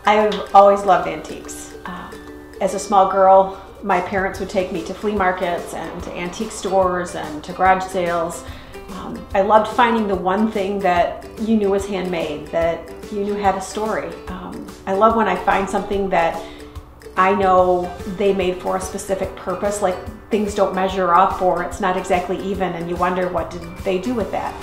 I've always loved antiques. As a small girl, my parents would take me to flea markets and to antique stores and to garage sales. I loved finding the one thing that you knew was handmade, that you knew had a story. I love when I find something that I know they made for a specific purpose, like things don't measure up or it's not exactly even and you wonder what did they do with that.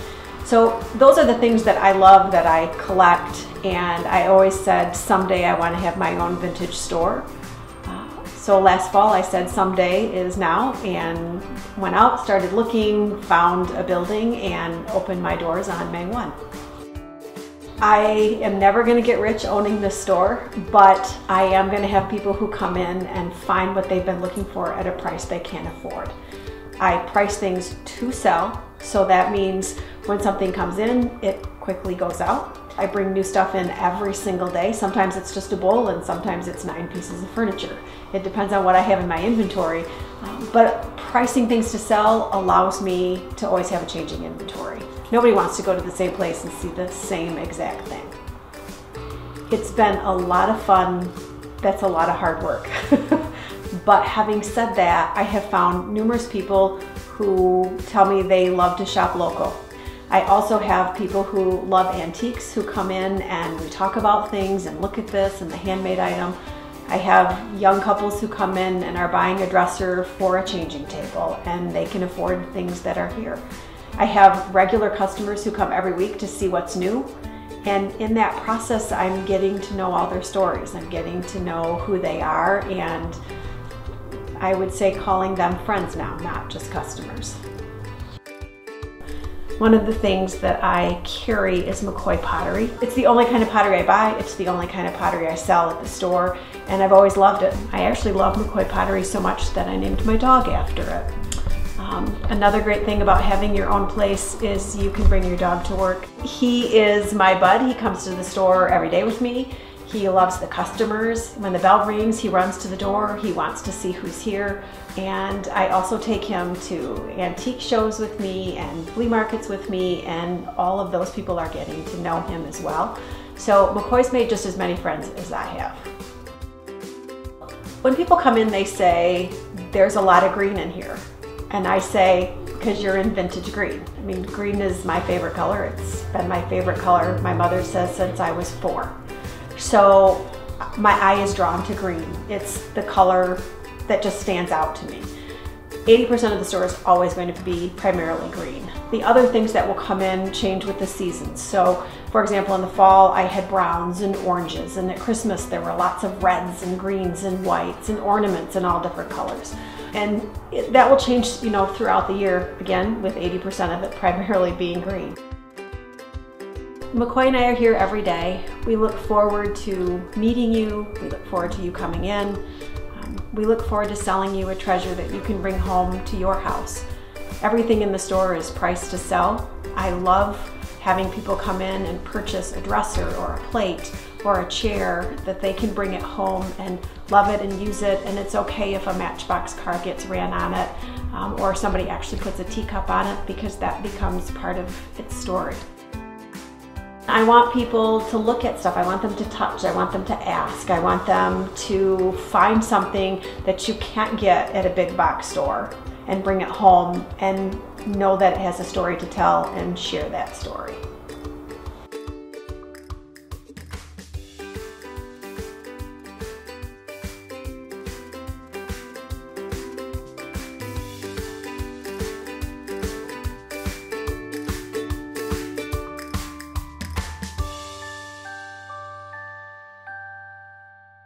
So those are the things that I love, that I collect, and I always said someday I want to have my own vintage store. So last fall I said someday is now, and went out, started looking, found a building, and opened my doors on May 1. I am never going to get rich owning this store, but I am going to have people who come in and find what they've been looking for at a price they can't afford. I price things to sell, so that means when something comes in, it quickly goes out. I bring new stuff in every single day. Sometimes it's just a bowl and sometimes it's 9 pieces of furniture. It depends on what I have in my inventory, but pricing things to sell allows me to always have a changing inventory. Nobody wants to go to the same place and see the same exact thing. It's been a lot of fun. That's a lot of hard work. But having said that, I have found numerous people who tell me they love to shop local. I also have people who love antiques who come in and we talk about things and look at this and the handmade item. I have young couples who come in and are buying a dresser for a changing table and they can afford things that are here. I have regular customers who come every week to see what's new, and in that process I'm getting to know all their stories. I'm getting to know who they are, and I would say calling them friends now, not just customers. One of the things that I carry is McCoy pottery. It's the only kind of pottery I buy, it's the only kind of pottery I sell at the store, and I've always loved it. I actually love McCoy pottery so much that I named my dog after it. Another great thing about having your own place is you can bring your dog to work. He is my bud. He comes to the store every day with me. He loves the customers. When the bell rings, he runs to the door. He wants to see who's here. And I also take him to antique shows with me and flea markets with me, and all of those people are getting to know him as well. So McCoy's made just as many friends as I have. When people come in, they say, there's a lot of green in here. And I say, because you're in vintage green. I mean, green is my favorite color. It's been my favorite color, my mother says, since I was 4. So my eye is drawn to green. It's the color that just stands out to me. 80% of the store is always going to be primarily green. The other things that will come in change with the seasons. So for example, in the fall I had browns and oranges, and at Christmas there were lots of reds and greens and whites and ornaments in all different colors. And that will change, throughout the year, again, with 80% of it primarily being green. McCoy and I are here every day. We look forward to meeting you. We look forward to you coming in. We look forward to selling you a treasure that you can bring home to your house. Everything in the store is priced to sell. I love having people come in and purchase a dresser or a plate or a chair that they can bring it home and love it and use it, and it's okay if a Matchbox car gets ran on it or somebody actually puts a teacup on it, because that becomes part of its story. I want people to look at stuff. I want them to touch. I want them to ask. I want them to find something that you can't get at a big box store and bring it home and know that it has a story to tell and share that story.